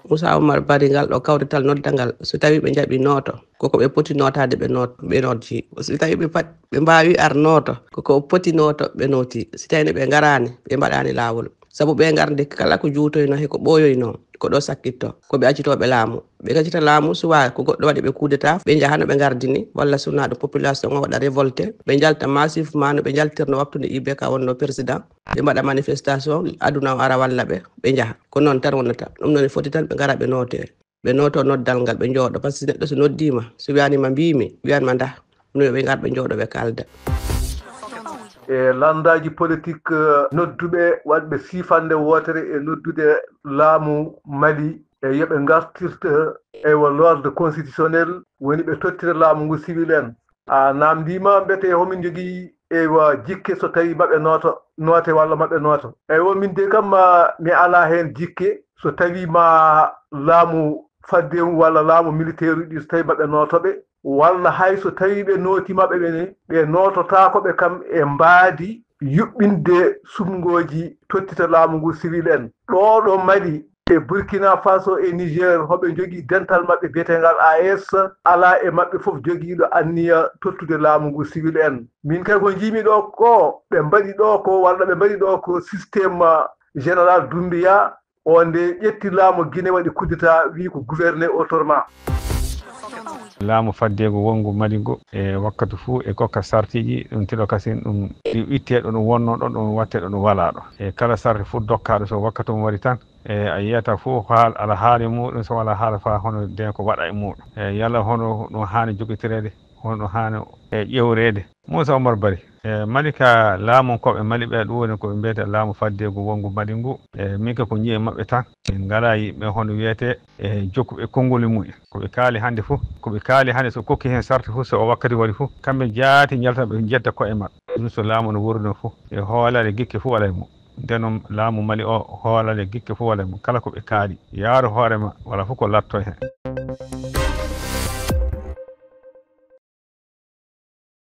Moussa Oumar Bari ngal ɗo kawrital noddangal so tawi ɓe jaɓi noto koko ɓe poti notade ɓe notji so tawi ɓe pat ɓe mbawi ar noto koko poti noto ɓe noti si tawi ɓe garani ɓe mbaɗani lawol sabu ɓe garde kala ko juutoyno he ko ɓoyoyno ko ɗo sakkitto ko ɓe accitoɓe laamu ɓe accita laamu suwa ko goɗɗo waɗi ɓe coup d'état ɓe jahano ɓe gardini walla suna ɗo population o waɗa révolté ɓe jalta massivement no ɓe jaltirno waktude IBK wonno président ɓe mbaɗa manifestation aduna o ara walla ɓe jaha ko noon tan wonata ɗum noon foti tan ɓe gara ɓe noto noddal ngal ɓe jooɗo par ce que neɗɗo so noddima so wiyanima mbimi wiyanma nda no ɓe gar ɓe jooɗo ɓe kalda e landaji politique nodduɓe wadɓe sifande wotere e noddude laamu Mali e yoɓe gartirta l'ordre constitutionnel woni ɓe tottira laamu ngu civil en a namdima mbete homin jogui jikke so tawi maɓe noote walla maɓe nooto womin de kam mi ala hen jikke so tawi ma laamu fadde walla laamu militaire uji so tawi maɓe nootoɓe walla hay so tawi ɓe nootimaɓe ɓene ɓe noototakoɓe kam e mbaadi yuɓɓinde sumgoji tottita laamu ngu civil en ɗo Mali e Burkina Faso e Niger hoɓe jogii dental maɓɓe biyetengal AES ala e maɓɓe fof jogiiɗo anniya tottude laamu ngu civil en min kay ko jiimi ɗo ko ɓe mbaɗi ɗo ko walla ɓe mbaɗi ɗo ko systéme général Doumbouya o nde ƴetti laamu Guinée waɗi coup d'état wi ko gouverné autrement laamu faddego wongu Mali ngo e wakkati fuu e kokka sartiji ɗum tiɗo kasin ɗum witteɗo ɗum wonno ɗon ɗum watteɗo ɗum walaɗo e kala sarti fuu dokkaɗo so wakkati mum waɗi tan a yiyata fuu ala haali muɗum so wala haala fa hono den ko waɗa e muɗum yalla hono ɗum hani jogitirede hono ɗum hani ƴewrede Moussa Oumar Bari Mali ka laamu koɓe Mali ɓe ɗum woni koɓe mbiyete laamu faddego wongu Mali ngu min ka ko jiiye mabɓe tan ɓe ngala yimɓe hono wiyete jokkuɓe konngol mumen koɓe kaali hannde fof koɓe kaali hannde so kokki hen sarti fof so o wakkati waɗi fof kamɓe jaati jalta ɓe jetta koye maɓɓe ɗum so laamu no wurno fof e hoolare gikke fof wala e mum nden noon laamu Mali o hoolare gikke fof wala e mum kala koɓe kaali yaaro hoorema wala fof ko latto hen